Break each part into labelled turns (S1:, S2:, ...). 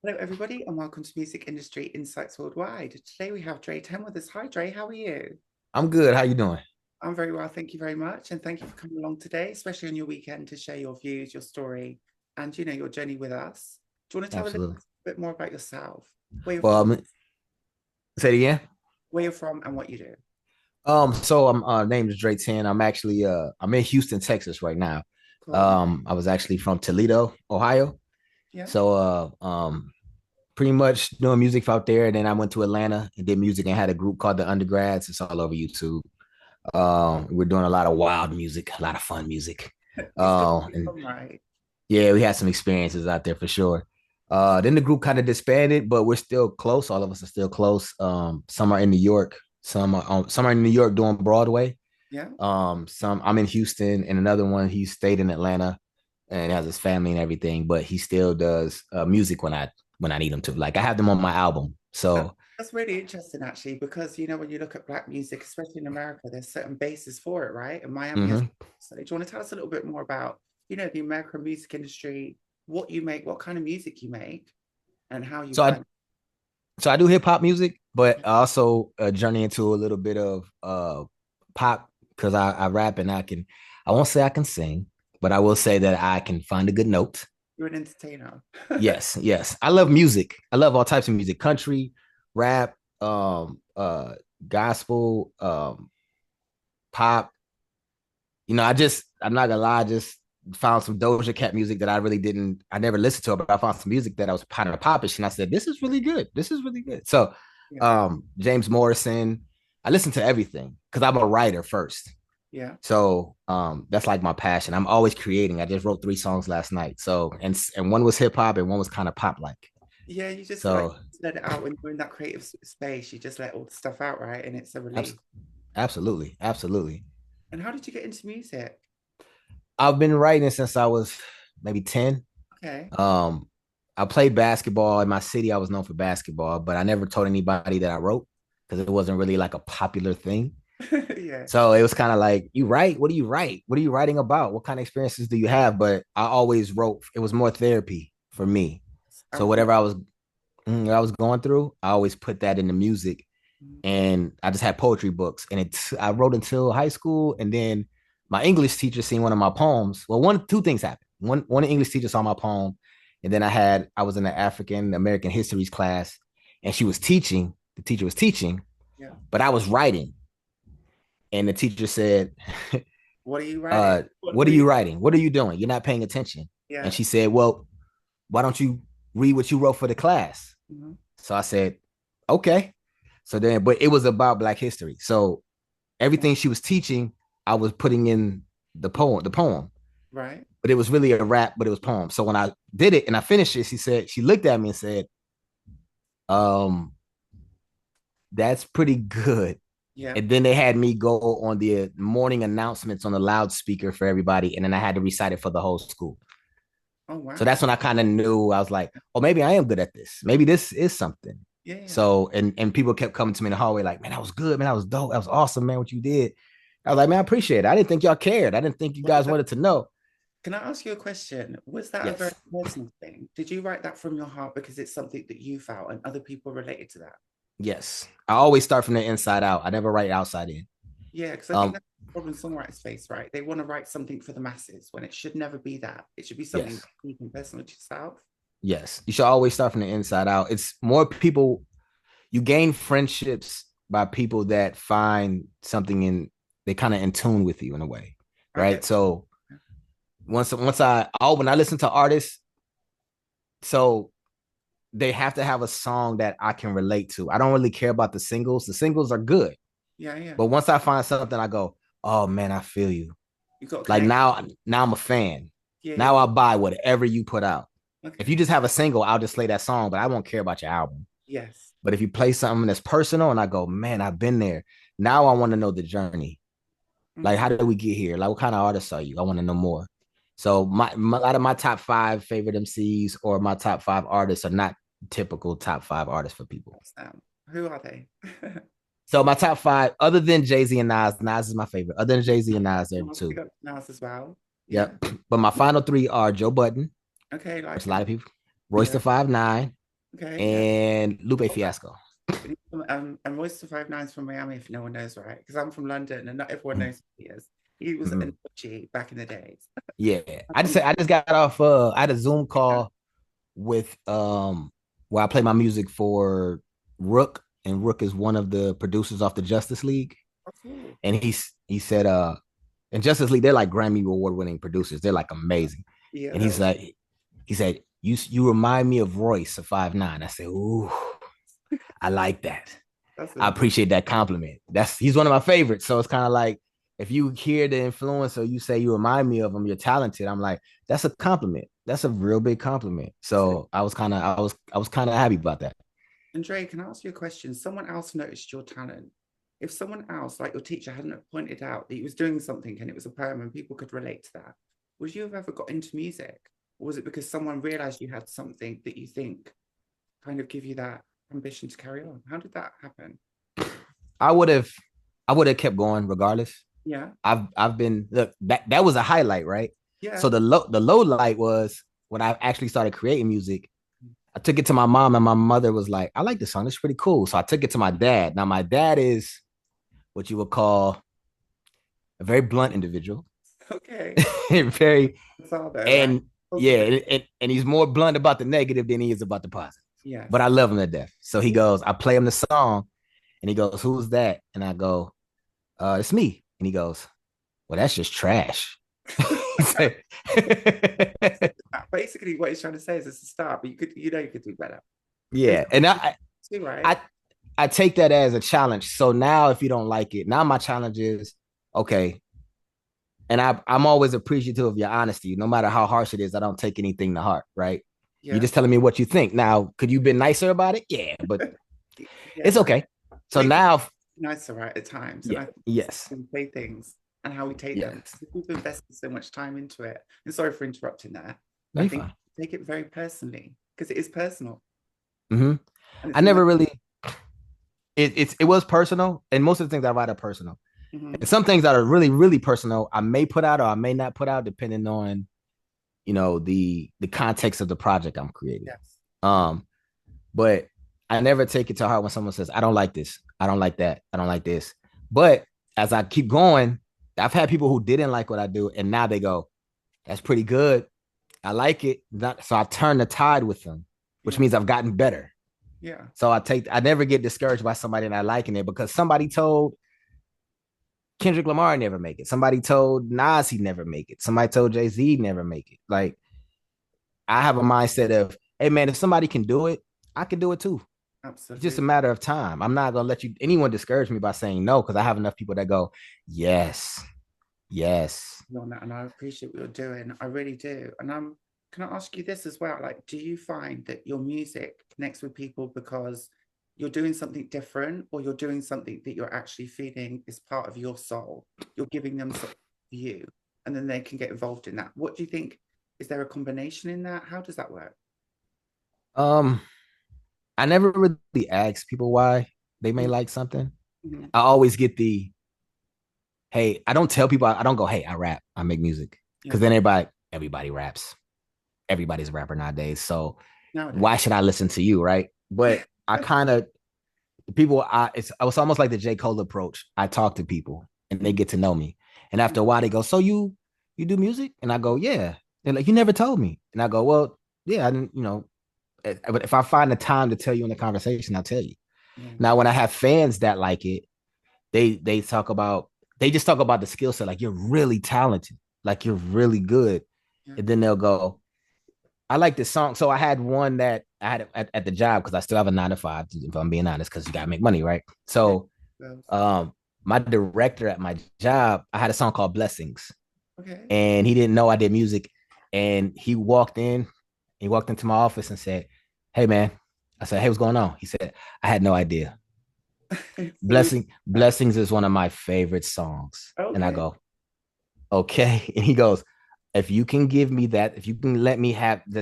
S1: Hello, everybody, and welcome to Music Industry Insights Worldwide. Today we have Dray-10 with us. Hi, Dray, how are you?
S2: I'm good. How you doing?
S1: I'm very well, thank you very much. And thank you for coming along today, especially on your weekend to share your views, your story, and your journey with us. Do you want to tell a little
S2: Absolutely.
S1: bit more about yourself, where you're
S2: Well,
S1: from,
S2: say it again.
S1: and what you do?
S2: So I'm named is Dray-10. I'm in Houston, Texas right now.
S1: Cool.
S2: I was actually from Toledo, Ohio.
S1: Yeah.
S2: So pretty much doing music out there. And then I went to Atlanta and did music and had a group called the Undergrads. It's all over YouTube. We're doing a lot of wild music, a lot of fun music.
S1: You still
S2: And
S1: from right?
S2: yeah, we had some experiences out there for sure. Then the group kind of disbanded, but we're still close. All of us are still close. Some are in New York, some are in New York doing Broadway.
S1: Yeah.
S2: Some I'm in Houston, and another one he stayed in Atlanta and has his family and everything, but he still does music when I need him to. Like I have them on my album.
S1: That,
S2: So
S1: that's really interesting, actually, because when you look at Black music, especially in America, there's certain bases for it, right? And Miami has.
S2: mhm.
S1: So, do you want to tell us a little bit more about, the American music industry, what you make, what kind of music you make, and how you
S2: so I
S1: find
S2: so I do hip hop music, but I also journey into a little bit of pop because I rap and I won't say I can sing, but I will say that I can find a good note.
S1: you're an entertainer?
S2: Yes, yes. I love music. I love all types of music, country, rap, gospel, pop. I'm not gonna lie, I just found some Doja Cat music that I never listened to, but I found some music that I was kind of popish, and I said, this is really good. This is really good. So,
S1: Yeah,
S2: James Morrison, I listen to everything because I'm a writer first.
S1: yeah,
S2: So, that's like my passion. I'm always creating. I just wrote 3 songs last night. So, and one was hip hop and one was kind of pop like.
S1: yeah. You just like
S2: So,
S1: let it out when you're in that creative space. You just let all the stuff out, right? And it's a relief.
S2: abs- absolutely, absolutely.
S1: And how did you get into music?
S2: I've been writing since I was maybe 10.
S1: Okay.
S2: Um, I played basketball in my city. I was known for basketball, but I never told anybody that I wrote because it wasn't really like a popular thing.
S1: Yeah.
S2: So it was kind of like, you write? What do you write? What are you writing about? What kind of experiences do you have? But I always wrote. It was more therapy for me. So
S1: What?
S2: what I was going through, I always put that into music. And I just had poetry books, and I wrote until high school, and then my English teacher seen one of my poems. Well, two things happened. One English teacher saw my poem, and then I was in the African American histories class, and she was teaching. The teacher was teaching,
S1: Yeah.
S2: but I was writing, and the teacher said,
S1: What are you writing?
S2: "What are you writing? What are you doing? You're not paying attention." And
S1: Yeah.
S2: she said, "Well, why don't you read what you wrote for the class?"
S1: Mhm.
S2: So I said, "Okay." So then, but it was about Black history. So
S1: Yeah.
S2: everything she was teaching, I was putting in the poem.
S1: Right.
S2: But it was really a rap, but it was poem. So when I did it and I finished it, she looked at me and said, um, that's pretty good.
S1: Yeah.
S2: And then they had me go on the morning announcements on the loudspeaker for everybody. And then I had to recite it for the whole school.
S1: Oh,
S2: So that's
S1: wow.
S2: when I kind of knew I was like, oh, maybe I am good at this. Maybe this is something.
S1: Yeah. Yeah.
S2: So and people kept coming to me in the hallway like, man, that was good, man, that was dope, that was awesome, man, what you did. I was like, man, I appreciate it. I didn't think y'all cared. I didn't think you
S1: What was
S2: guys
S1: that?
S2: wanted to know.
S1: Can I ask you a question? Was that a very
S2: Yes,
S1: personal thing? Did you write that from your heart because it's something that you felt and other people related to that?
S2: yes. I always start from the inside out. I never write outside in.
S1: Yeah, because I think
S2: Um,
S1: that's the problem songwriter space, right? They want to write something for the masses when it should never be that. It should be something
S2: yes,
S1: deep and personal to yourself.
S2: yes. You should always start from the inside out. It's more people. You gain friendships by people that find something in. They kind of in tune with you in a way,
S1: I
S2: right?
S1: get
S2: So when I listen to artists, so they have to have a song that I can relate to. I don't really care about the singles. The singles are good,
S1: yeah, yeah.
S2: but once I find something, I go, "Oh man, I feel you."
S1: You got to
S2: Like
S1: connect.
S2: now I'm a fan.
S1: Yeah, yeah,
S2: Now
S1: yeah.
S2: I'll buy whatever you put out. If you
S1: Okay.
S2: just have a single, I'll just play that song, but I won't care about your album.
S1: Yes.
S2: But if you play something that's personal and I go, man, I've been there. Now I want to know the journey. Like, how
S1: Okay.
S2: did we get here? Like, what kind of artists are you? I want to know more. So a lot of my top 5 favorite MCs or my top 5 artists are not typical top 5 artists for people.
S1: Who are they?
S2: So my top 5, other than Jay-Z and Nas, Nas is my favorite. Other than Jay-Z and Nas, there are
S1: I'll pick
S2: two.
S1: up Nas as well. Yeah.
S2: Yep. But my final 3 are Joe Budden,
S1: Okay,
S2: which
S1: like
S2: a lot
S1: him.
S2: of people, Royce
S1: Yeah.
S2: the 5'9",
S1: Okay, yeah.
S2: and Lupe
S1: Oh,
S2: Fiasco.
S1: and Royce 5 9's from Miami, if no one knows, right? Because I'm from London and not everyone
S2: Mhm.
S1: knows who he is. He was
S2: Mhm.
S1: an OG back in the days.
S2: Yeah,
S1: Um,
S2: I just got off. I had a Zoom
S1: yeah.
S2: call with where I play my music for Rook, and Rook is one of the producers off the Justice League,
S1: Oh, cool.
S2: and he said in Justice League they're like Grammy award winning producers. They're like amazing,
S1: Yeah,
S2: and
S1: that was
S2: he said you remind me of Royce of 5 9. I said, ooh, I like that.
S1: that's
S2: I
S1: amazing.
S2: appreciate that compliment. He's one of my favorites. So it's kind of like if you hear the influence or you say you remind me of him, you're talented. I'm like, that's a compliment. That's a real big compliment.
S1: So,
S2: So I was kind of happy about that.
S1: and Dre, can I ask you a question? Someone else noticed your talent. If someone else, like your teacher, hadn't pointed out that he was doing something and it was a poem and people could relate to that, would you have ever got into music? Or was it because someone realized you had something that you think kind of give you that ambition to carry on? How did that happen?
S2: I would have I would have kept going regardless.
S1: Yeah,
S2: I've been look that was a highlight, right?
S1: yeah.
S2: So the low light was when I actually started creating music. I took it to my mom, and my mother was like, I like this song. It's pretty cool. So I took it to my dad. Now, my dad is what you would call a very blunt individual.
S1: Okay.
S2: Very,
S1: That's all there, right?
S2: and yeah,
S1: Positive.
S2: and he's more blunt about the negative than he is about the positive. But
S1: Yes.
S2: I love him to death. So he
S1: Yeah.
S2: goes, I play him the song, and he goes, who's that? And I go, it's me. And he goes, well, that's just trash. He said,
S1: Basically, what he's trying to say is it's a start, but you could do better. There's
S2: yeah. And
S1: too, right?
S2: I I take that as a challenge. So now if you don't like it, now my challenge is okay. And I'm always appreciative of your honesty. No matter how harsh it is, I don't take anything to heart, right? You're
S1: Yeah.
S2: just telling me what you think. Now, could you be nicer about it? Yeah, but it's
S1: Yeah.
S2: okay. So
S1: Makes it
S2: now,
S1: nicer, right, at times. And
S2: yeah,
S1: I think
S2: yes,
S1: we say things and how we take them.
S2: yes.
S1: We've invested so much time into it. And sorry for interrupting there.
S2: No,
S1: I
S2: you're
S1: think
S2: fine.
S1: take it very personally because it is personal.
S2: Hmm.
S1: And
S2: I
S1: it's
S2: never
S1: not.
S2: really, it was personal. And most of the things I write are personal.
S1: Mhm.
S2: And some things that are really, really personal, I may put out or I may not put out depending on, the context of the project I'm creating.
S1: Yes.
S2: Um, but I never take it to heart when someone says, I don't like this, I don't like that, I don't like this. But as I keep going, I've had people who didn't like what I do, and now they go, that's pretty good. I like it. So I turn the tide with them, which
S1: Yeah.
S2: means I've gotten better.
S1: Yeah.
S2: So I never get discouraged by somebody not liking it because somebody told Kendrick Lamar never make it. Somebody told Nas he never make it. Somebody told Jay-Z never make it. Like I have a mindset of, hey man, if somebody can do it, I can do it too. It's just a
S1: Absolutely.
S2: matter of time. I'm not gonna let anyone discourage me by saying no because I have enough people that go, yes, yes.
S1: On that, and I appreciate what you're doing. I really do. And can I ask you this as well? Like, do you find that your music connects with people because you're doing something different, or you're doing something that you're actually feeling is part of your soul? You're giving them something for you, and then they can get involved in that. What do you think? Is there a combination in that? How does that work?
S2: Um, I never really ask people why they may
S1: Mm.
S2: like something.
S1: Mhm.
S2: I always get hey, I don't tell people, I don't go, hey, I rap, I make music. Because
S1: Yeah,
S2: then everybody raps. Everybody's a rapper nowadays. So why
S1: nowadays.
S2: should I listen to you, right? But I kind of it's almost like the J. Cole approach. I talk to people and they
S1: Mhm.
S2: get to know me. And after a while they go, so you do music? And I go, yeah. They're like, you never told me. And I go, well, yeah, I didn't, but if I find the time to tell you in the conversation, I'll tell you.
S1: Yeah,
S2: Now, when I have fans that like it, they talk about they just talk about the skill set, like you're really talented, like you're really good.
S1: yeah.
S2: And then they'll go, I like this song. So I had one that I had at the job because I still have a 9 to 5, if I'm being honest, because you gotta make money, right?
S1: Yeah.
S2: So
S1: Girls.
S2: my director at my job, I had a song called Blessings,
S1: Okay.
S2: and he didn't know I did music. And he walked into my office and said, hey man. I said, hey, what's going on? He said, I had no idea.
S1: So you
S2: Blessings is one of my favorite songs. And I
S1: okay.
S2: go, okay. And he goes, if you can give me that, if you can let me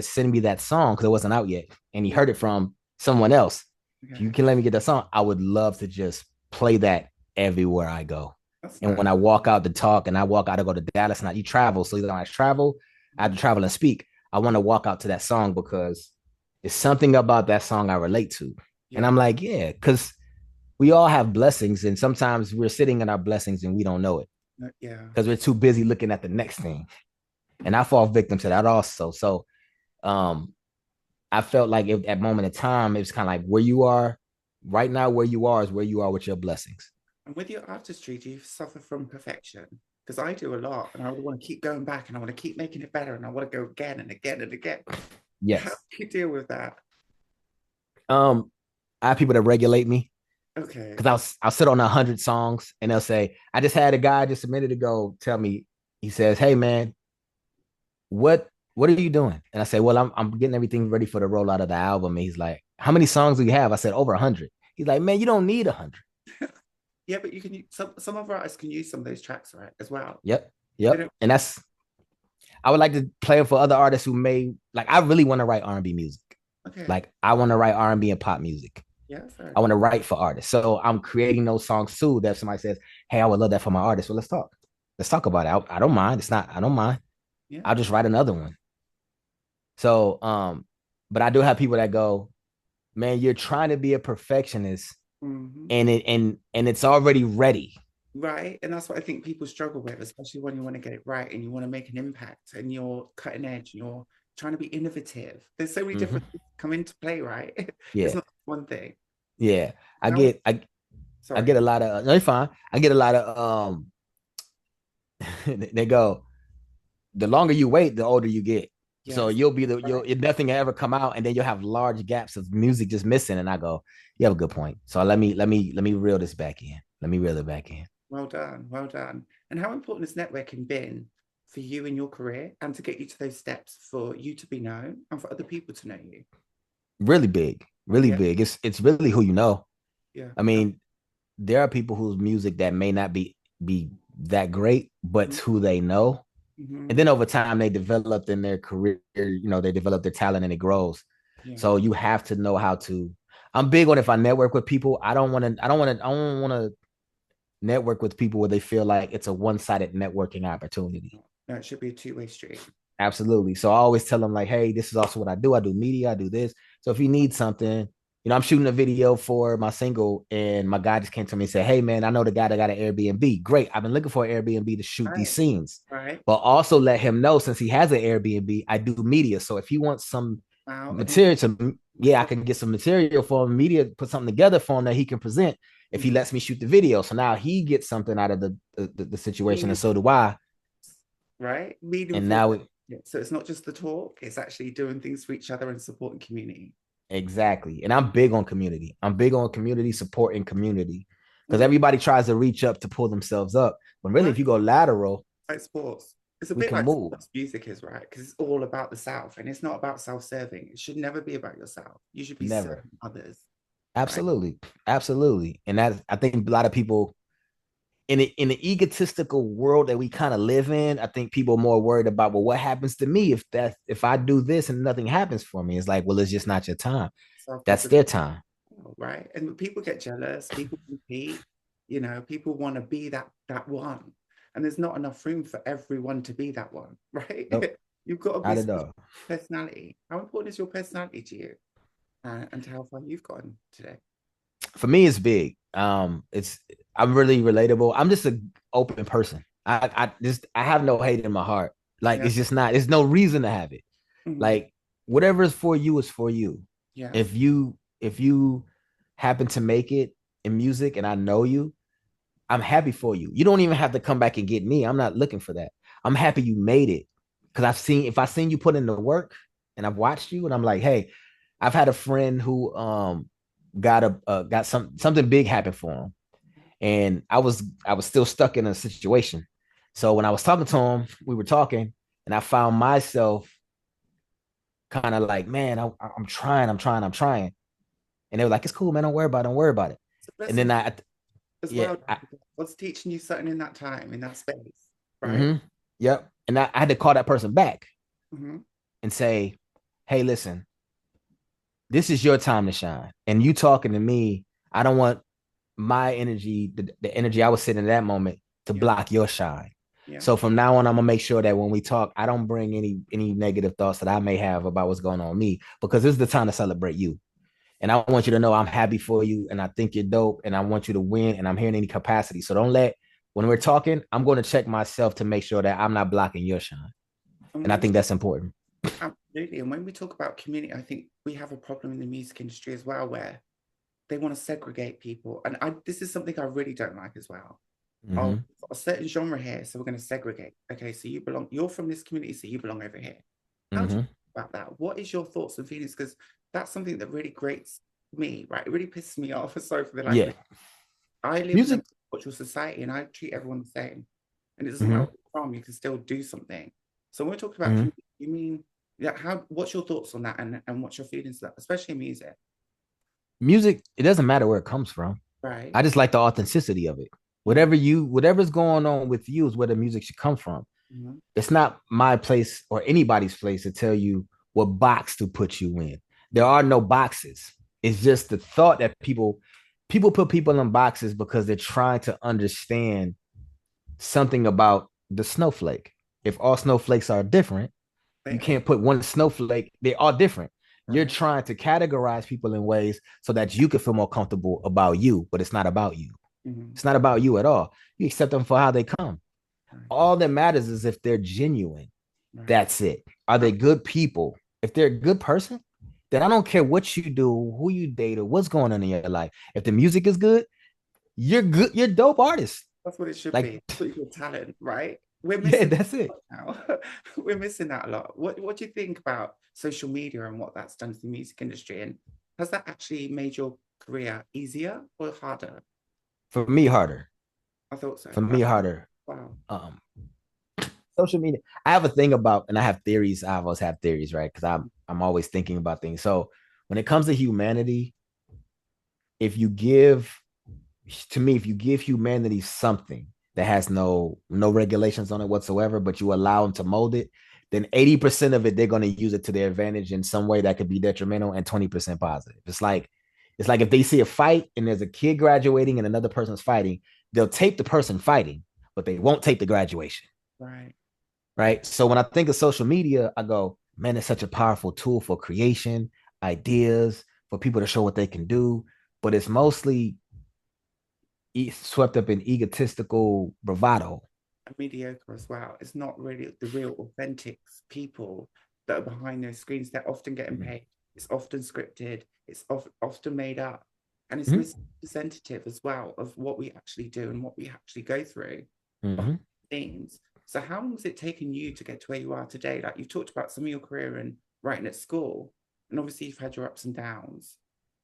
S2: send me that song, because it wasn't out yet, and he
S1: Yeah.
S2: heard it from someone else. If you
S1: Okay.
S2: can let me get that song, I would love to just play that everywhere I go.
S1: That's
S2: And
S1: nice.
S2: when I walk out to talk and I walk out to go to Dallas and you travel. So when I travel, I have to travel and speak. I want to walk out to that song because it's something about that song I relate to. And
S1: Yeah.
S2: I'm like, yeah, because we all have blessings, and sometimes we're sitting in our blessings and we don't know it
S1: Yeah.
S2: because we're too busy looking at the next thing. And I fall victim to that also. So um I felt like at that moment in time, it was kind of like where you are right now, where you are is where you are with your blessings.
S1: And with your artistry, do you suffer from perfection? Because I do a lot, and I want to keep going back, and I want to keep making it better, and I want to go again and again and again. How do
S2: Yes.
S1: you deal with that?
S2: I have people that regulate me
S1: Okay.
S2: because I'll sit on 100 songs and they'll say, I just had a guy just a minute ago tell me, he says, hey man, what are you doing? And I say, well, I'm getting everything ready for the rollout of the album. And he's like, how many songs do you have? I said, over 100. He's like, man, you don't need 100.
S1: Yeah, but you can use some of our artists can use some of those tracks, right, as well.
S2: Yep.
S1: They
S2: Yep.
S1: don't.
S2: And that's I would like to play it for other artists who may like I really want to write R&B music.
S1: Okay.
S2: Like I want to write R&B and pop music.
S1: Yeah, fair
S2: I want
S1: enough.
S2: to write for artists. So I'm creating those songs too that somebody says, hey, I would love that for my artist. Well, let's talk. Let's talk about it. I don't mind. It's not, I don't mind.
S1: Yeah.
S2: I'll just write another one. So, but I do have people that go, man, you're trying to be a perfectionist
S1: Hmm.
S2: and it's already ready.
S1: Right. And that's what I think people struggle with, especially when you want to get it right and you want to make an impact and you're cutting edge and you're trying to be innovative. There's so many
S2: Mm-hmm.
S1: different things come into play, right? It's
S2: Yeah.
S1: not one thing.
S2: Yeah. I
S1: How,
S2: get, I, I
S1: sorry.
S2: get a lot of, no, you're fine. I get a lot of, they go, the longer you wait, the older you get. So
S1: Yes.
S2: you'll nothing will ever come out, and then you'll have large gaps of music just missing. And I go, you have a good point. So let me reel this back in. Let me reel it back in.
S1: Well done. Well done. And how important has networking been for you in your career and to get you to those steps for you to be known and for other people to know you?
S2: Really big, really
S1: Yeah.
S2: big. It's really who you know.
S1: Yeah.
S2: I mean, there are people whose music that may not be that great, but it's who they know. And
S1: Mm-hmm.
S2: then over time they developed in their career, they develop their talent and it grows.
S1: Yeah.
S2: So you have to know how to. I'm big on if I network with people, I don't want to network with people where they feel like it's a one-sided networking opportunity.
S1: No, it should be a two-way street.
S2: Absolutely. So I always tell them like, hey, this is also what I do. I do media, I do this. So if you need something, I'm shooting a video for my single, and my guy just came to me and said, hey man, I know the guy that got an Airbnb. Great. I've been looking for an Airbnb to shoot these
S1: Right.
S2: scenes.
S1: Right.
S2: But also let him know, since he has an Airbnb, I do media. So if he wants some
S1: Wow. And
S2: material to, yeah, I can get some material for him, media, put something together for him that he can present if he lets me shoot the video. So now he gets something out of the situation, and so do I.
S1: right? Meaning
S2: And
S1: for
S2: now
S1: yeah. So it's not just the talk, it's actually doing things for each other and supporting community.
S2: exactly. And I'm big on community. I'm big on community support and community because
S1: Mm.
S2: everybody tries to reach up to pull themselves up. When really,
S1: Right.
S2: if you go lateral,
S1: Like sports. It's a
S2: we
S1: bit
S2: can
S1: like
S2: move.
S1: sports music is, right? Because it's all about the South and it's not about self-serving. It should never be about yourself. You should be
S2: Never.
S1: serving others, right?
S2: Absolutely. Absolutely. And that I think a lot of people in the egotistical world that we kind of live in, I think people are more worried about, well, what happens to me if I do this and nothing happens for me? It's like, well, it's just not your time. That's
S1: Self-preservation,
S2: their time.
S1: right? And people get jealous, people compete, people want to be that one. And there's not enough room for everyone to be that one, right?
S2: Nope.
S1: You've got to be
S2: Not at
S1: special
S2: all.
S1: personality. How important is your personality to you and to how far you've gotten today?
S2: For me, it's big. It's I'm really relatable. I'm just an open person. I have no hate in my heart. Like
S1: Yeah.
S2: it's just not. There's no reason to have it.
S1: Mhm.
S2: Like whatever is for you is for you.
S1: Yes.
S2: If you happen to make it in music and I know you, I'm happy for you. You don't even have to come back and get me. I'm not looking for that. I'm happy you made it because I've seen you put in the work and I've watched you and I'm like, hey, I've had a friend who got something big happen for him, and I was still stuck in a situation. So when I was talking to him, we were talking, and I found myself kind of like, man, I'm trying, and they were like, it's cool, man, don't worry about it.
S1: It's a
S2: And then
S1: blessing as
S2: yeah,
S1: well. What's teaching you something in that time, in that space, right?
S2: mm-hmm, yep, and I had to call that person back
S1: Hmm.
S2: and say, hey, listen, this is your time to shine, and you talking to me, I don't want my energy, the energy I was sitting in that moment to
S1: Yeah.
S2: block your shine.
S1: Yeah.
S2: So from now on, I'm gonna make sure that when we talk, I don't bring any negative thoughts that I may have about what's going on with me, because this is the time to celebrate you. And I want you to know I'm happy for you and I think you're dope and I want you to win and I'm here in any capacity. So don't let, when we're talking, I'm going to check myself to make sure that I'm not blocking your shine.
S1: And
S2: And
S1: when
S2: I
S1: we
S2: think that's important.
S1: absolutely, and when we talk about community, I think we have a problem in the music industry as well, where they want to segregate people, and this is something I really don't like as well. Oh,
S2: Mm-hmm.
S1: a certain genre here, so we're going to segregate. Okay, so you're from this community, so you belong over here. How do you
S2: Mm-hmm.
S1: think about that? What is your thoughts and feelings? Because that's something that really grates me, right? It really pisses me off. Sorry for the
S2: Yeah.
S1: language. I live in a
S2: Music.
S1: multicultural society and I treat everyone the same. And it doesn't matter
S2: Mm-hmm.
S1: where you're from, you can still do something. So when we're talking about
S2: Mm-hmm.
S1: community, you mean, yeah, what's your thoughts on that, and what's your feelings on that, especially in music,
S2: Music, it doesn't matter where it comes from.
S1: right?
S2: I just like the authenticity of it.
S1: Mm-hmm.
S2: Whatever's going on with you is where the music should come from.
S1: Mm-hmm.
S2: It's not my place or anybody's place to tell you what box to put you in. There are no boxes. It's just the thought that people put people in boxes because they're trying to understand something about the snowflake. If all snowflakes are different,
S1: They
S2: you
S1: are,
S2: can't put one snowflake, they're all different. You're
S1: right?
S2: trying to categorize people in ways so that you can feel more comfortable about you, but it's not about you.
S1: Mm-hmm.
S2: It's not about you at all. You accept them for how they come.
S1: Right,
S2: All that matters is if they're genuine.
S1: right.
S2: That's it. Are they good people? If they're a good person, then I don't care what you do, who you date, or what's going on in your life. If the music is good, you're good. You're a dope artist.
S1: That's what it should
S2: Like,
S1: be. That's what you call talent, right? We're
S2: yeah,
S1: missing
S2: that's it.
S1: that now. We're missing that a lot. What do you think about social media and what that's done to the music industry? And has that actually made your career easier or harder?
S2: For me, harder.
S1: I thought so.
S2: For me, harder.
S1: Wow.
S2: Um, Social media. I have a thing about, and I have theories. I always have theories, right? Because I'm always thinking about things. So when it comes to humanity, if you give to me, if you give humanity something that has no regulations on it whatsoever, but you allow them to mold it, then 80% of it they're going to use it to their advantage in some way that could be detrimental, and 20% positive. It's like if they see a fight and there's a kid graduating and another person's fighting, they'll tape the person fighting, but they won't tape the graduation.
S1: Right.
S2: Right. So when I think of social media, I go, man, it's such a powerful tool for creation, ideas, for people to show what they can do. But it's mostly swept up in egotistical bravado.
S1: And mediocre as well. It's not really the real authentic people that are behind those screens. They're often getting
S2: Mm-hmm.
S1: paid. It's often scripted. It's often made up. And it's
S2: Mm-hmm.
S1: misrepresentative as well of what we actually do and what we actually go through
S2: Mm-hmm.
S1: behind the scenes. So how long has it taken you to get to where you are today? Like you've talked about some of your career and writing at school, and obviously you've had your ups and downs.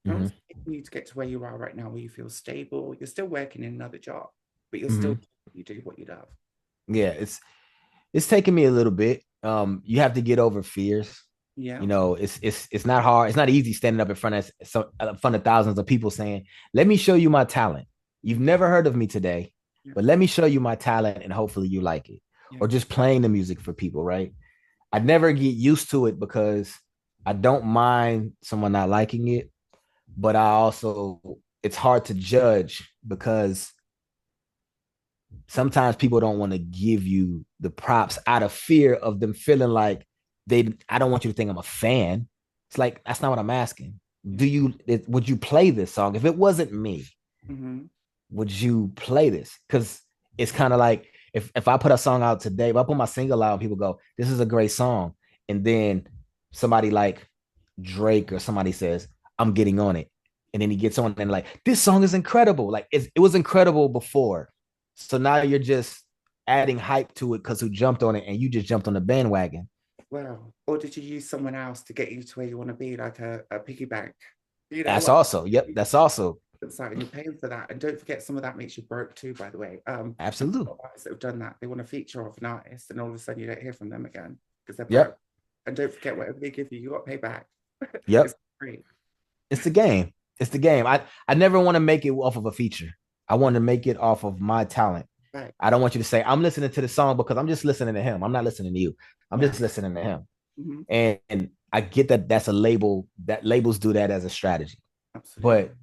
S1: How long
S2: Mm-hmm.
S1: has it taken you to get to where you are right now, where you feel stable? You're still working in another job, but you're
S2: Mm-hmm.
S1: still you do what you love.
S2: Yeah, it's taken me a little bit. You have to get over fears.
S1: Yeah.
S2: It's not hard. It's not easy standing up in front of thousands of people saying, "Let me show you my talent. You've never heard of me today,
S1: Yeah.
S2: but let me show you my talent, and hopefully you like it."
S1: Yeah.
S2: Or just playing the music for people, right? I never get used to it because I don't mind someone not liking it, but it's hard to judge because sometimes people don't want to give you the props out of fear of them feeling like I don't want you to think I'm a fan. It's like, that's not what I'm asking. Would you play this song? If it wasn't me,
S1: Mm-hmm.
S2: would you play this? Because it's kind of like if I put a song out today, if I put my single out, people go, "This is a great song," and then somebody like Drake or somebody says, "I'm getting on it," and then he gets on and like, "This song is incredible." Like it was incredible before, so now you're just adding hype to it because who jumped on it, and you just jumped on the bandwagon.
S1: Well, or did you use someone else to get you to where you want to be, like a piggy bank? You know
S2: That's
S1: what?
S2: also, yep, that's also
S1: And you're paying for that. And don't forget, some of that makes you broke too, by the way. And a
S2: absolute.
S1: lot of artists that have done that, they want to feature off an artist, and all of a sudden you don't hear from them again because they're broke.
S2: Yep,
S1: And don't forget, whatever they give you, you got to pay back. It's
S2: yep.
S1: free.
S2: It's the game. It's the game. I never want to make it off of a feature. I want to make it off of my talent.
S1: Right.
S2: I don't want you to say I'm listening to the song because I'm just listening to him. I'm not listening to you. I'm
S1: Yeah.
S2: just listening to him.
S1: Mm-hmm.
S2: And I get that that's a label, that labels do that as a strategy.
S1: Absolutely.
S2: But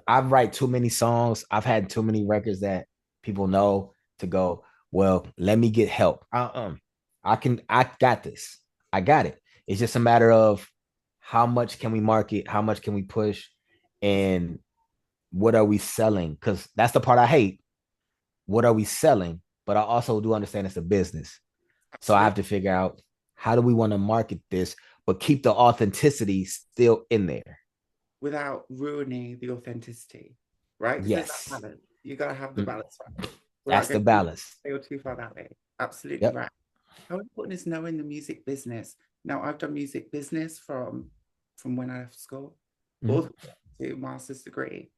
S2: I write too many songs. I've had too many records that people know to go, well, let me get help. I got this. I got it. It's just a matter of how much can we market, how much can we push, and what are we selling? Because that's the part I hate. What are we selling? But I also do understand it's a business. So I
S1: Absolutely.
S2: have to figure out how do we want to market this, but keep the authenticity still in there.
S1: Without ruining the authenticity, right? Because there's that
S2: Yes.
S1: balance. You gotta have the balance, right? Without
S2: That's the
S1: going
S2: balance.
S1: too far that way. Absolutely
S2: Yep.
S1: right. How important is knowing the music business? Now, I've done music business from when I left school all
S2: Mhm.
S1: the way to master's degree.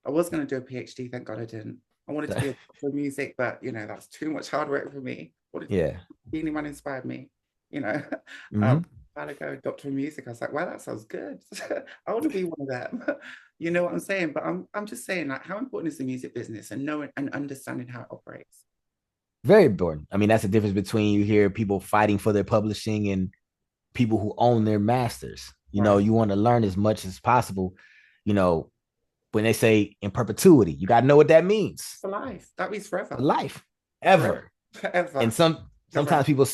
S1: I was going to do a PhD, thank God I didn't. I wanted to be a doctor of music, but that's too much hard work for me. What
S2: Yeah.
S1: Beanie Man inspired me, you know.
S2: Hmm.
S1: A while ago, Doctor of Music. I was like, wow, that sounds good. I want to be one of them. You know what I'm saying? But I'm just saying, like, how important is the music business and knowing and understanding how it operates?
S2: Very important. I mean, that's the difference between you hear people fighting for their publishing and people who own their masters.
S1: Right.
S2: You want to learn as much as possible. You know, when they say in perpetuity, you got to know what that means.
S1: For life. That means
S2: For
S1: forever.
S2: life,
S1: Forever.
S2: ever. And
S1: Forever. Never.
S2: sometimes people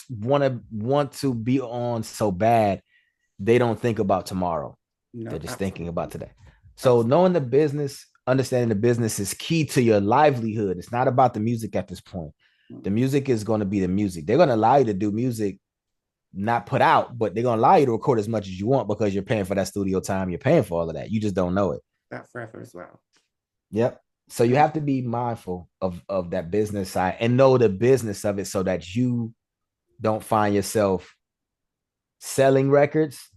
S2: want to be on so bad they don't think about tomorrow. They're
S1: No,
S2: just thinking about
S1: absolutely.
S2: today. So
S1: Absolutely.
S2: knowing the business, understanding the business is key to your livelihood. It's not about the music at this point. The music is going to be the music. They're going to allow you to do music not put out, but they're going to allow you to record as much as you want because you're paying for that studio time. You're paying for all of that. You just don't know it.
S1: That forever as well.
S2: Yep. So you
S1: Yeah.
S2: have to be mindful of that business side and know the business of it so that you don't find yourself selling records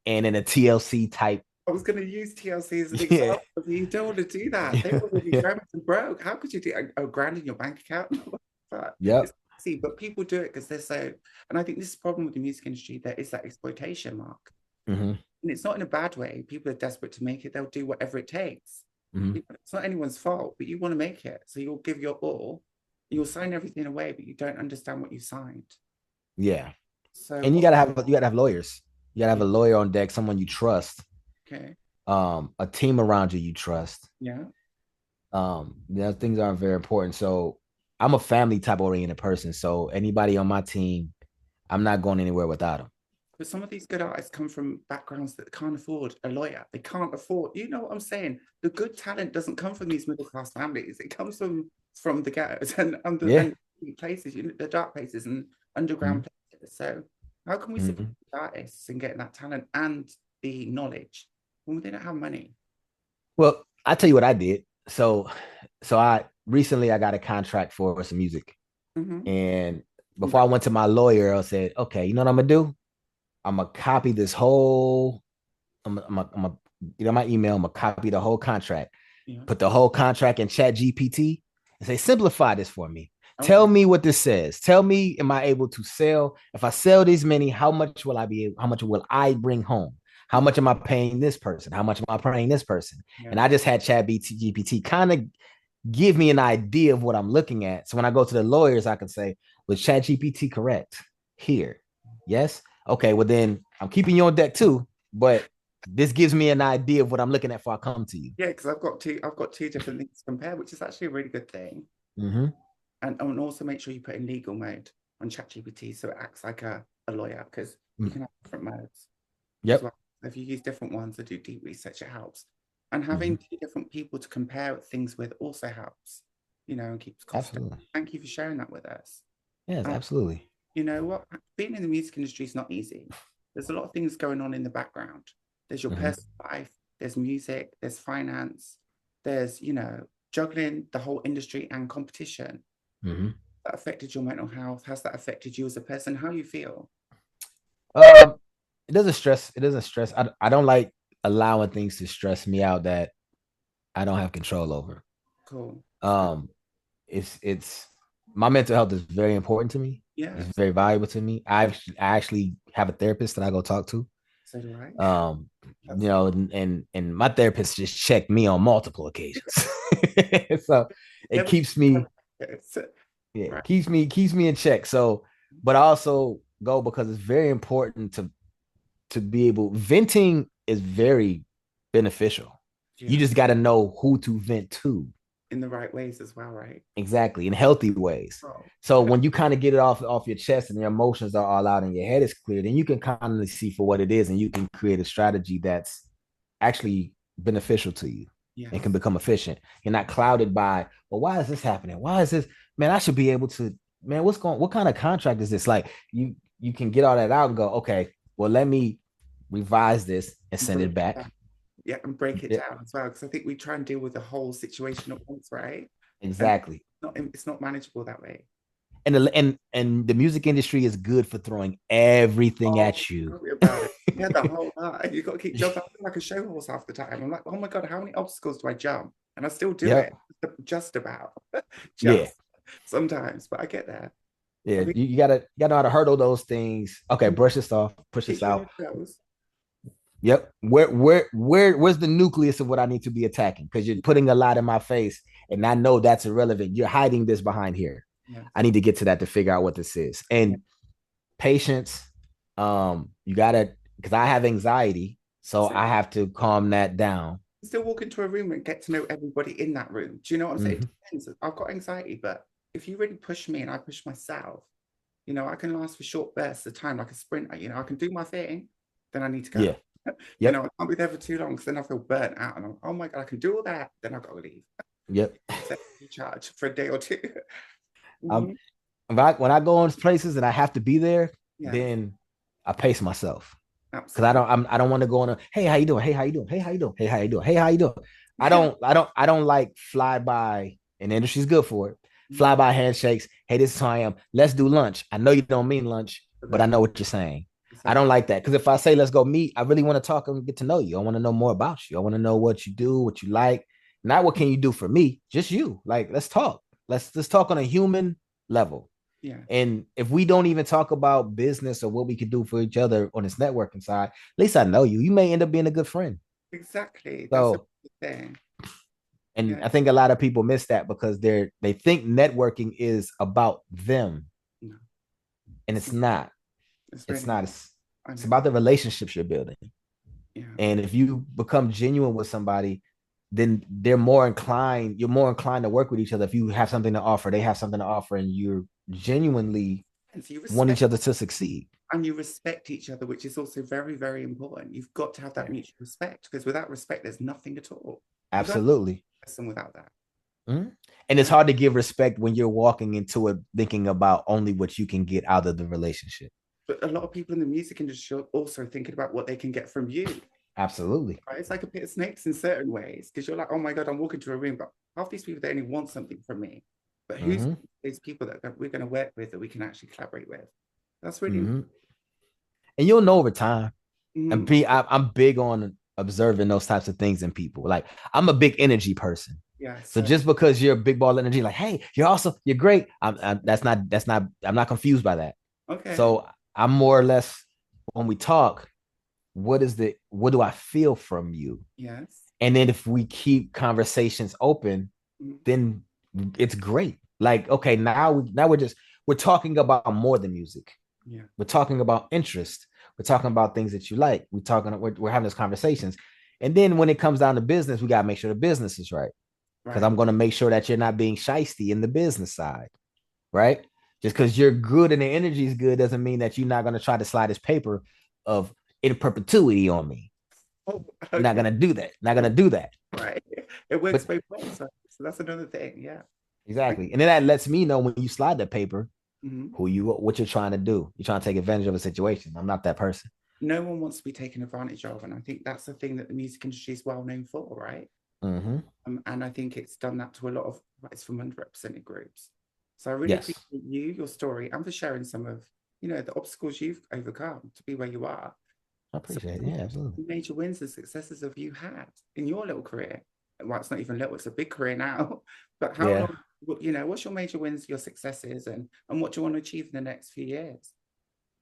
S2: and in a TLC type.
S1: I was going to use TLC as an
S2: Yeah.
S1: example. You don't want to do that. They will be famous and broke. How could you do a grand in your bank account? But
S2: Yep.
S1: it's easy, but people do it because they're so. And I think this is the problem with the music industry. There is that exploitation mark,
S2: Mm-hmm.
S1: and it's not in a bad way. People are desperate to make it. They'll do whatever it takes.
S2: Mm-hmm.
S1: It's not anyone's fault, but you want to make it, so you'll give your all. You'll sign everything away, but you don't understand what you signed.
S2: Yeah.
S1: So
S2: And
S1: what?
S2: you gotta have lawyers. You gotta have
S1: Yeah,
S2: a lawyer on deck, someone you trust,
S1: okay.
S2: a team around you trust.
S1: Yeah.
S2: Things aren't very important. So I'm a family type oriented person. So anybody on my team, I'm not going anywhere without them.
S1: But some of these good artists come from backgrounds that can't afford a lawyer. They can't afford, you know what I'm saying? The good talent doesn't come from these middle class families. It comes from the ghettos and
S2: Yeah.
S1: places, the dark places and underground
S2: Mm-hmm.
S1: places. So how can we support
S2: Mm-hmm.
S1: artists and getting that talent and the knowledge when they don't have money?
S2: Well, I tell you what I did. So I recently I got a contract for some music.
S1: Mm-hmm.
S2: And before I
S1: Congrats.
S2: went to my lawyer, I said, okay, you know what I'm gonna do? I'm gonna copy this whole. I'm a, my email. I'm gonna copy the whole contract.
S1: Yeah.
S2: Put the whole contract in Chat GPT and say, simplify this for me. Tell
S1: Okay.
S2: me what this says. Tell me, am I able to sell? If I sell these many, how much will I be able, how much will I bring home? How
S1: Yeah.
S2: much am I paying this person? How much am I paying this person? And
S1: Yeah.
S2: I just had Chat GPT kind of give me an idea of what I'm looking at. So when I go to the lawyers, I can say, was Chat GPT correct here? Yes. Okay. Well, then I'm keeping you on deck too, but this gives me an idea of what I'm looking at before I come to you.
S1: Yeah, because I've got two different things to compare, which is actually a really good thing.
S2: Mm-hmm.
S1: And also make sure you put in legal mode on ChatGPT so it acts like a lawyer because you can have different modes as
S2: Yep.
S1: well. If you use different ones to do deep research, it helps. And
S2: Mm-hmm.
S1: having two different people to compare things with also helps, and keeps costs down.
S2: Absolutely.
S1: Thank you for sharing that with us.
S2: Yes,
S1: Um,
S2: absolutely.
S1: you know what? Being in the music industry is not easy. There's a lot of things going on in the background. There's your
S2: Mm-hmm.
S1: personal life, there's music, there's finance, there's, juggling the whole industry and competition.
S2: Mm-hmm.
S1: That affected your mental health? Has that affected you as a person? How you feel?
S2: Um, it doesn't stress. It doesn't stress. I don't like allowing things to stress me out that I don't have control over.
S1: Cool.
S2: Um, it's my mental health is very important to me. It's
S1: Yes.
S2: very valuable to me. I actually have a therapist that I go talk to.
S1: So do I.
S2: Um,
S1: That's good.
S2: and my therapist just checked me on multiple occasions. So it
S1: Never.
S2: keeps me,
S1: It's,
S2: yeah,
S1: right.
S2: keeps me in check. So, but I also go because it's very important to be able venting is very beneficial. You
S1: Yeah.
S2: just got to know who to vent to.
S1: in the right ways as well, right?
S2: Exactly, in healthy ways.
S1: Oh,
S2: So when you kind of get it off your chest and your emotions are all out and your head is clear, then you can kind of see for what it is, and you can create a strategy that's actually beneficial to you and can
S1: yes.
S2: become efficient. You're not clouded by, well, why is this happening? Why is this? Man, I should be able to, man, what kind of contract is this? Like you can get all that out and go, okay, well, let me revise this and send
S1: Break
S2: it
S1: it
S2: back.
S1: down. Yeah, and break it
S2: Yeah,
S1: down as well. Because I think we try and deal with the whole situation at once, right? And
S2: exactly.
S1: it's not manageable that way.
S2: And the music industry is good for throwing everything
S1: Oh,
S2: at you.
S1: tell me about it. Yeah, the whole lot. You got to keep jumping. I feel like a show horse half the time. I'm like, oh my God, how many obstacles do I jump? And I still do it.
S2: Yep.
S1: Just about.
S2: Yeah.
S1: Just sometimes, but I get there. I
S2: Yeah.
S1: mean,
S2: You gotta know how to hurdle those things. Okay,
S1: and
S2: brush this off, push
S1: keep
S2: this
S1: you on
S2: out.
S1: your toes.
S2: Yep. Where's the nucleus of what I need to be attacking? Because you're
S1: Yeah,
S2: putting a lot in my face, and I know that's irrelevant. You're hiding this behind here.
S1: yeah,
S2: I need to get to that to figure out what this is.
S1: yeah.
S2: And patience. You gotta because I have anxiety, so
S1: So
S2: I have to calm that down.
S1: still walk into a room and get to know everybody in that room. Do you know what I'm saying? It
S2: Mhm.
S1: depends. I've got anxiety, but if you really push me and I push myself, I can last for short bursts of time like a sprinter. I can do my thing, then I need to go.
S2: Yeah. Yep.
S1: I can't be there for too long because then I feel burnt out and I'm, oh my God, I can do all that. Then I've got to leave.
S2: Yep.
S1: Set recharge for a day or two.
S2: Um,
S1: Mhm.
S2: when I go in places and I have to be there,
S1: Yeah,
S2: then I pace myself because I
S1: absolutely.
S2: don't I don't want to go on a hey how you doing, hey how you doing, hey how you doing, hey how you doing, hey how you doing.
S1: Yeah.
S2: I don't like fly by, and the industry's good for it.
S1: Mhm.
S2: Fly by handshakes. Hey, this is who I am. Let's do lunch. I know you don't mean lunch,
S1: But
S2: but I
S1: that's
S2: know what you're saying. I don't
S1: exactly.
S2: like that because if I say let's go meet, I really want to talk and get to know you. I want to know more about you. I want to know what you do, what you like. Not what can you do for me, just you. Like let's talk. Let's talk on a human level.
S1: Yeah,
S2: And if we don't even talk about business or what we could do for each other on this networking side, at least I know you. You may end up being a good friend.
S1: exactly. That's a
S2: So,
S1: good thing.
S2: and
S1: Yeah.
S2: I think a lot of people miss that because they think networking is about them,
S1: No,
S2: and
S1: it's
S2: it's
S1: not.
S2: not.
S1: It's
S2: It's
S1: really
S2: not.
S1: not. I
S2: It's
S1: know.
S2: about the relationships you're building.
S1: Yeah.
S2: And if you become genuine with somebody, then they're more inclined. You're more inclined to work with each other if you have something to offer. They have something to offer, and you're genuinely
S1: And so you
S2: want each
S1: respect
S2: other to succeed.
S1: and you respect each other, which is also very, very important. You've got to have that
S2: Yeah,
S1: mutual respect because without respect, there's nothing at all. You don't
S2: absolutely.
S1: listen without that.
S2: Mhm. And it's
S1: Yeah.
S2: hard to give respect when you're walking into it thinking about only what you can get out of the relationship.
S1: But a lot of people in the music industry are also thinking about what they can get from you.
S2: Absolutely.
S1: Right? It's like a pit of snakes in certain ways because you're like, oh my God, I'm walking to a room, but half these people, they only want something from me. But who's
S2: Hmm.
S1: these people that we're going to work with that we can actually collaborate with? That's really
S2: Hmm. And you'll know over time.
S1: mm,
S2: I'm big on observing those types of things in people. Like I'm a big energy person.
S1: yeah.
S2: So
S1: So
S2: just because you're a big ball energy, like, hey, you're awesome, you're great. I'm not confused by that.
S1: okay,
S2: So I'm more or less when we talk, what do I feel from you?
S1: yes,
S2: And then if we keep conversations open,
S1: mm,
S2: then it's great. Like, okay, now we're talking about more than music.
S1: yeah,
S2: We're talking about interest. We're talking about things that you like. We're having those conversations. And then when it comes down to business, we gotta make sure the business is right. Because
S1: right,
S2: I'm gonna make sure that you're not being shisty in the business side, right? Just because you're good and the energy is good doesn't mean that you're not gonna try to slide this paper of in perpetuity on me.
S1: oh,
S2: You're not
S1: okay,
S2: gonna do that. Not gonna do that.
S1: right. It works
S2: But
S1: both ways. So that's another thing. Yeah.
S2: exactly. And then that lets me know when you slide that paper
S1: Mhm.
S2: what you're trying to do. You're trying to take advantage of a situation. I'm not that person.
S1: No one wants to be taken advantage of, and I think that's the thing that the music industry is well known for, right?
S2: Mm-hmm.
S1: And I think it's done that to a lot of it's from underrepresented groups. So I really
S2: Yes.
S1: appreciate you, your story, and for sharing some of the obstacles you've overcome to be where you are.
S2: I
S1: So
S2: appreciate it.
S1: what
S2: Yeah, absolutely.
S1: major wins and successes have you had in your little career? Well, it's not even little; it's a big career now. But how
S2: Yeah.
S1: long? What's your major wins, your successes, and what do you want to achieve in the next few years?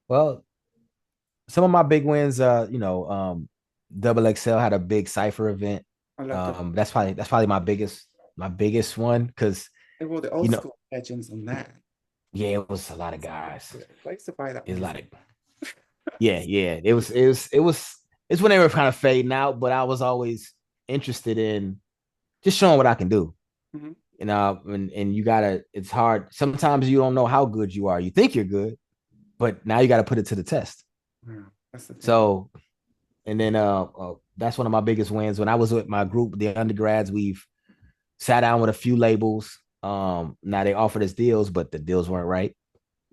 S2: Well, some of my big wins, Double XL had a big Cypher event.
S1: I love the
S2: That's probably my biggest one because
S1: they were the
S2: you
S1: old
S2: know,
S1: school legends on that.
S2: yeah, it was a lot of guys.
S1: I used to buy that
S2: It's a lot
S1: music.
S2: of yeah, yeah. It's when they were kind of fading out, but I was always interested in just showing what I can do.
S1: Mm-hmm.
S2: And you gotta, it's hard. Sometimes you don't know how good you are. You think you're good, but now you got to put it to the test.
S1: Yeah, that's the thing.
S2: So, and then that's one of my biggest wins. When I was with my group, the undergrads, we've sat down with a few labels. Now they offered us deals, but the deals weren't right.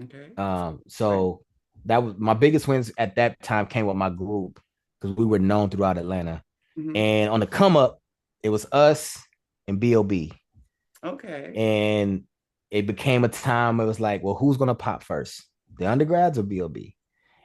S1: Okay. Right.
S2: So that was my biggest wins at that time came with my group because we were known throughout Atlanta.
S1: Mm-hmm.
S2: And on the come up, it was us and B.O.B.
S1: Okay.
S2: And it became a time it was like, well, who's gonna pop first? The undergrads or B.O.B.?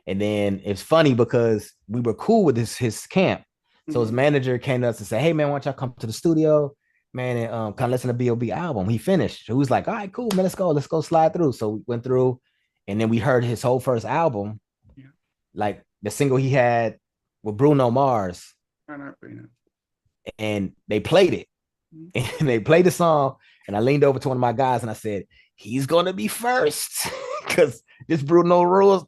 S2: And then it's funny because we were cool with his camp. So his
S1: Mm-hmm.
S2: manager came to us and said, hey man, why don't y'all come to the studio? Man, and kind of listen to B.O.B. album. He finished. So he was like, all right, cool, man, let's go slide through. So we went through and then we heard his whole first album,
S1: Yeah.
S2: like the single he had with Bruno Mars,
S1: I know, Bruno.
S2: and they played it.
S1: Mm-hmm.
S2: And they played the song, and I leaned over to one of my guys and I said, he's gonna be first. Because this Bruno rules.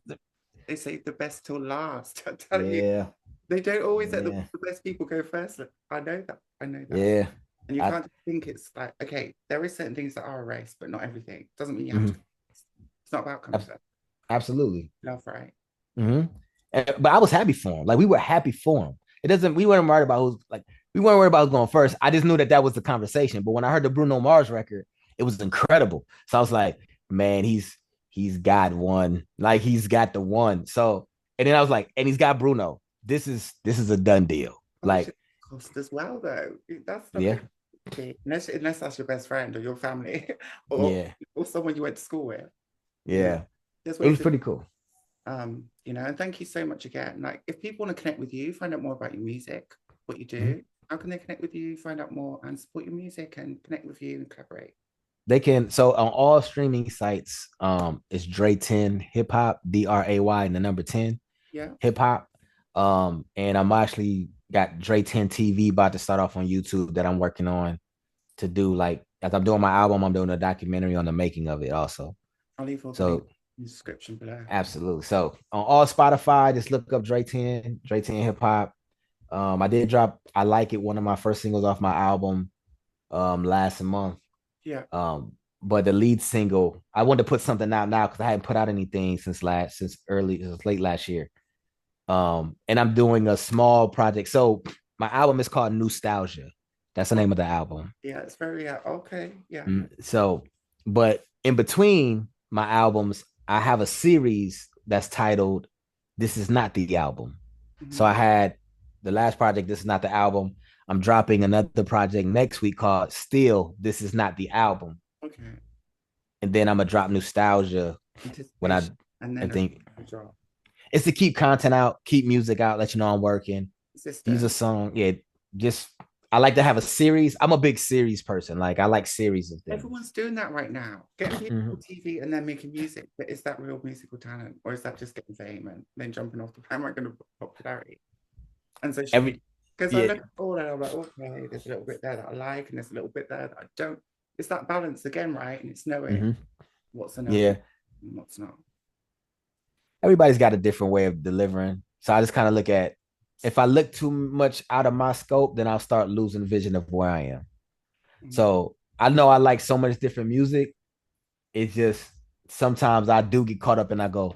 S1: They say the best till last. I'm telling you,
S2: Yeah,
S1: they don't always let
S2: yeah,
S1: the best people go first. I know that. I know that.
S2: yeah.
S1: And you
S2: I
S1: can't just think it's like, okay, there is certain things that are a race, but not everything. Doesn't mean you have to.
S2: mhm.
S1: It's not about coming first.
S2: Absolutely.
S1: Love, right?
S2: Hmm. But I was happy for him. Like we were happy for him. It doesn't. We weren't worried about who's like. We weren't worried about who's going first. I just knew that that was the conversation. But when I heard the Bruno Mars record, it was incredible. So I was like, man, he's got one. Like he's got the one. So and then I was like, and he's got Bruno. This is a done deal.
S1: Oh, it
S2: Like
S1: should cost as well, though. That's
S2: yeah,
S1: nothing. Unless that's your best friend or your family or
S2: yeah,
S1: someone you went to school with. You know,
S2: yeah.
S1: there's
S2: It
S1: ways
S2: was
S1: to
S2: pretty cool.
S1: and thank you so much again. Like if people want to connect with you, find out more about your music, what you
S2: Mhm.
S1: do, how can they connect with you, find out more and support your music and connect with you and collaborate?
S2: They can so on all streaming sites, it's Dray-10 hip hop, Dray and the number 10
S1: Yeah.
S2: hip hop. And I'm actually got Dray-10 TV about to start off on YouTube that I'm working on to do like as I'm doing my album, I'm doing a documentary on the making of it also.
S1: I'll leave all the links
S2: So
S1: in the description below.
S2: absolutely. So on all Spotify, just look up Dray-10 hip hop. I did drop I Like It, one of my first singles off my album last month.
S1: Yeah.
S2: But the lead single, I wanted to put something out now because I hadn't put out anything since late last year. And I'm doing a small project. So my album is called Nostalgia. That's the
S1: Oh,
S2: name of the album.
S1: yeah, it's very okay. Yeah.
S2: So, but in between my albums, I have a series that's titled "This Is Not the Album." So
S1: Mhm.
S2: I had the last project. This is not the album. I'm dropping another project next week called "Still This Is Not the Album,"
S1: Okay.
S2: and then I'm gonna drop Nostalgia when
S1: Anticipation and
S2: I
S1: then
S2: think
S1: a drop.
S2: it's to keep content out, keep music out, let you know I'm working. These are
S1: Consistent.
S2: song, yeah. Just I like to have a series. I'm a big series person. Like I like series of things.
S1: Everyone's doing that right now, getting people
S2: Mhm.
S1: on TV and then making music. But is that real musical talent, or is that just getting fame and then jumping off the bandwagon of popularity and social media?
S2: Every
S1: Because I
S2: yeah,
S1: look at all and I'm like, okay, there's a little bit there that I like, and there's a little bit there that I don't. It's that balance again, right? And it's knowing
S2: mhm,
S1: what's enough
S2: yeah.
S1: and what's not.
S2: Everybody's got a different way of delivering. So I just kind of look at if I look too much out of my scope, then I'll start losing vision of where I am.
S1: Mhm.
S2: So I know I like so much different music. It's just sometimes I do get caught up and I go,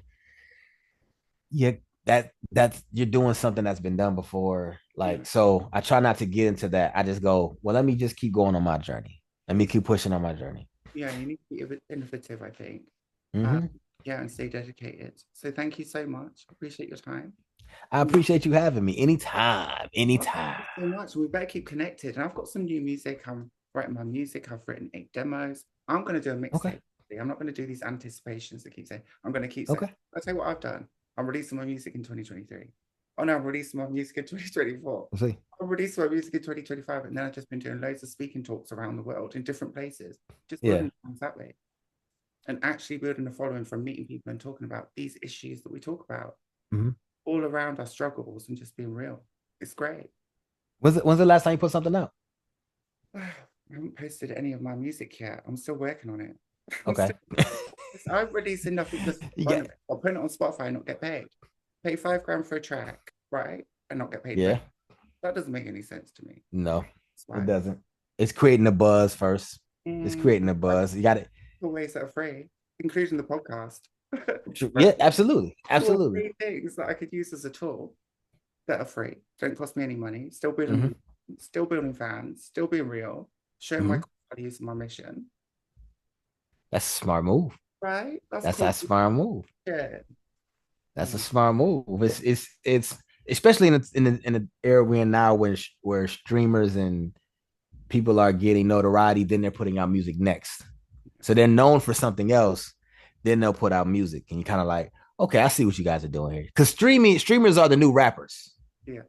S2: yeah, that's you're doing something that's been done before.
S1: Yeah,
S2: Like, so I try not to get into that. I just go, well, let me just keep going on my journey. Let me
S1: it's,
S2: keep pushing on my journey.
S1: yeah, you need to be a bit innovative, I think. Uh,
S2: Hmm.
S1: yeah, and stay dedicated. So thank you so much. Appreciate your time.
S2: I appreciate you having me anytime,
S1: Oh,
S2: anytime.
S1: thank you so much. We better keep connected. And I've got some new music. I'm writing my music. I've written 8 demos. I'm going to do a
S2: Okay.
S1: mixtape. I'm not going to do these anticipations that keep saying, I'm going to keep saying,
S2: Okay.
S1: I'll tell you what I've done. I'm releasing my music in 2023. Oh no, I'm releasing my music in 2024.
S2: We'll see.
S1: I'm releasing my music in 2025. And then I've just been doing loads of speaking talks around the world in different places, just
S2: Yeah.
S1: building things that way. And actually building a following from meeting people and talking about these issues that we talk about
S2: Hmm.
S1: all around our struggles and just being real. It's great.
S2: When's the last time you put something out?
S1: I haven't posted any of my music yet. I'm still working on it. I'm
S2: Okay.
S1: still, I'm releasing nothing just for
S2: You
S1: fun of
S2: get
S1: it. I'll put it on Spotify and not get paid. Pay 5 grand for a track, right? And not get paid for
S2: yeah.
S1: it. That doesn't make any sense to me.
S2: No,
S1: That's
S2: it
S1: why.
S2: doesn't. It's creating a buzz first. It's creating a
S1: Like
S2: buzz. You got it.
S1: all ways that are free, including the podcast.
S2: Yeah,
S1: Right?
S2: absolutely,
S1: Two or
S2: absolutely.
S1: three things that I could use as a tool that are free, don't cost me any money, still building
S2: Hmm.
S1: me, still building fans, still being real, showing my
S2: Hmm.
S1: values and my mission.
S2: That's a smart move.
S1: Right? That's
S2: That's
S1: cool.
S2: a smart move.
S1: Yeah.
S2: That's a
S1: Mm.
S2: smart move. It's especially in the era we're in now, where streamers and people are getting notoriety, then they're putting out music next. So they're known for something else, then they'll put out music, and you kind of like, okay, I see what you guys are doing here. Because streamers are the new rappers.
S1: Yeah.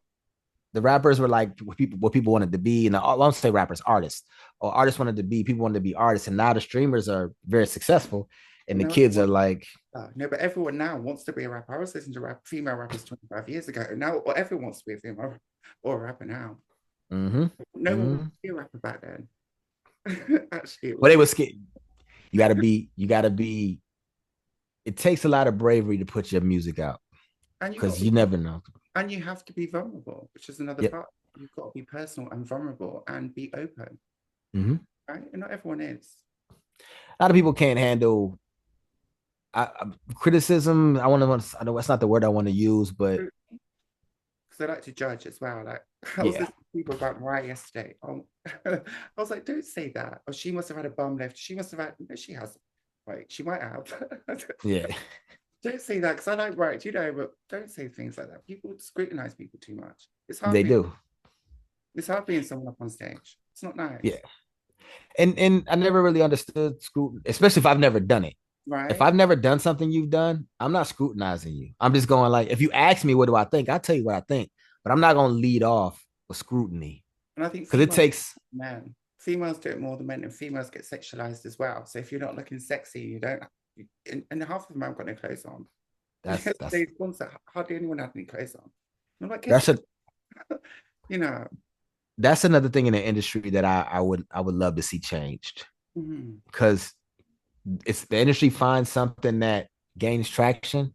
S2: The rappers were like what people wanted to be, and I don't say rappers, artists, or artists wanted to be, people wanted to be artists, and now the streamers are very successful, and the
S1: No,
S2: kids are like,
S1: no, but everyone now wants to be a rapper. I was listening to female rappers 25 years ago. Now, well, everyone wants to be a female or a rapper now.
S2: mm-hmm,
S1: No one
S2: mm-hmm.
S1: wanted to be a rapper back then. Actually, it
S2: Well,
S1: was.
S2: they were scared. You gotta be. It takes a lot of bravery to put your music out
S1: And you got to
S2: because
S1: be,
S2: you never know.
S1: and you have to be vulnerable, which is another
S2: Yep.
S1: part. You've got to be personal and vulnerable and be open,
S2: Mm-hmm.
S1: right? And not everyone is.
S2: A lot of people can't handle criticism. I know that's not the word I want to use, but
S1: Because I like to judge as well. Like I was
S2: yeah,
S1: listening to people about Mariah yesterday. I was like, don't say that. Or she must have had a bum lift. She must have had. No, she hasn't. Right? She might have.
S2: yeah,
S1: Don't say that because I like right, but don't say things like that. People scrutinize people too much.
S2: they do.
S1: It's hard being someone up on stage. It's not
S2: Yeah,
S1: nice,
S2: and I never really understood scrutiny, especially if I've never done it. If
S1: right?
S2: I've never done something you've done, I'm not scrutinizing you. I'm just going like, if you ask me what do I think, I'll tell you what I think, but I'm not going to lead off with scrutiny
S1: And I think
S2: because it
S1: females,
S2: takes.
S1: men, females do it more than men, and females get sexualized as well. So if you're not looking sexy, you don't. And half of them haven't got no clothes on.
S2: That's
S1: They sponsor hardly anyone had any clothes on. I'm like, get
S2: that's
S1: your,
S2: a
S1: you know.
S2: that's another thing in the industry that I would love to see changed
S1: Mhm.
S2: because it's the industry finds something that gains traction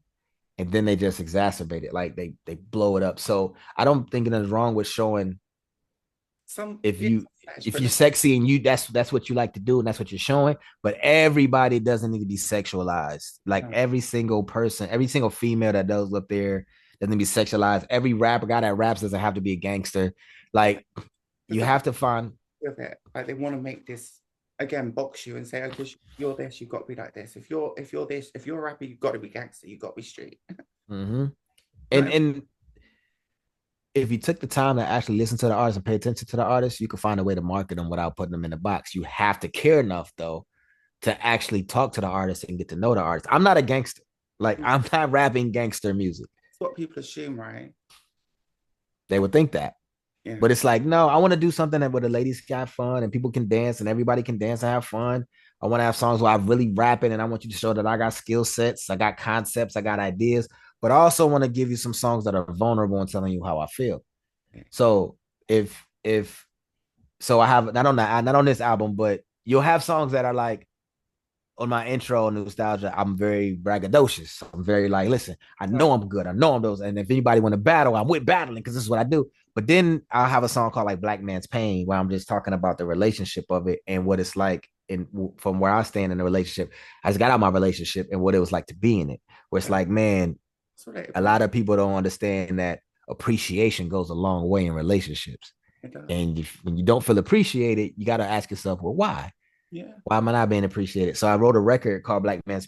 S2: and then they just exacerbate it, like they blow it up. So I don't think it is wrong with showing
S1: Some
S2: if
S1: yeah,
S2: you
S1: fetish,
S2: if
S1: but
S2: you're sexy and you that's what you like to do and that's what you're showing, but everybody doesn't need to be sexualized. Like
S1: no,
S2: every single person, every single female that does up there doesn't be sexualized. Every rapper guy that raps doesn't have to be a gangster.
S1: yeah,
S2: Like
S1: because
S2: you
S1: they
S2: have to find.
S1: with it. Like they want to make this again box you and say, okay, you're this, you've got to be like this. If you're this, if you're a rapper, you've got to be gangster, you've got to be street.
S2: Mm-hmm.
S1: Not
S2: And if you took the time to actually listen to the artist and pay attention to the artist, you can find a way to market them without putting them in a box. You have to care enough though to actually talk to the artist and get to know the artist. I'm not a gangster. Like
S1: everyone.
S2: I'm not rapping gangster music.
S1: It's what people assume, right?
S2: They would think that.
S1: Yeah.
S2: But it's like, no, I want to do something that where the ladies got fun and people can dance and everybody can dance and have fun. I want to have songs where I really rap it and I want you to show that I got skill sets, I got concepts, I got ideas, but I also want to give you some songs that are vulnerable and telling you how I feel.
S1: Yeah.
S2: So if so I have not on this album, but you'll have songs that are like on my intro nostalgia, I'm very braggadocious. I'm very like, listen, I
S1: Right.
S2: know I'm good. I know I'm those. And if anybody want to battle, I'm with battling because this is what I do. But then I'll have a song called like Black Man's Pain, where I'm just talking about the relationship of it and what it's like in from where I stand in the relationship. I just got out of my relationship and what it was like to be in it. Where it's
S1: Yeah.
S2: like, man,
S1: It's
S2: a
S1: relatable.
S2: lot of people don't understand that appreciation goes a long way in relationships.
S1: It does.
S2: And when you don't feel appreciated, you got to ask yourself, well, why?
S1: Yeah.
S2: Why am I not being appreciated? So I wrote a record called Black Man's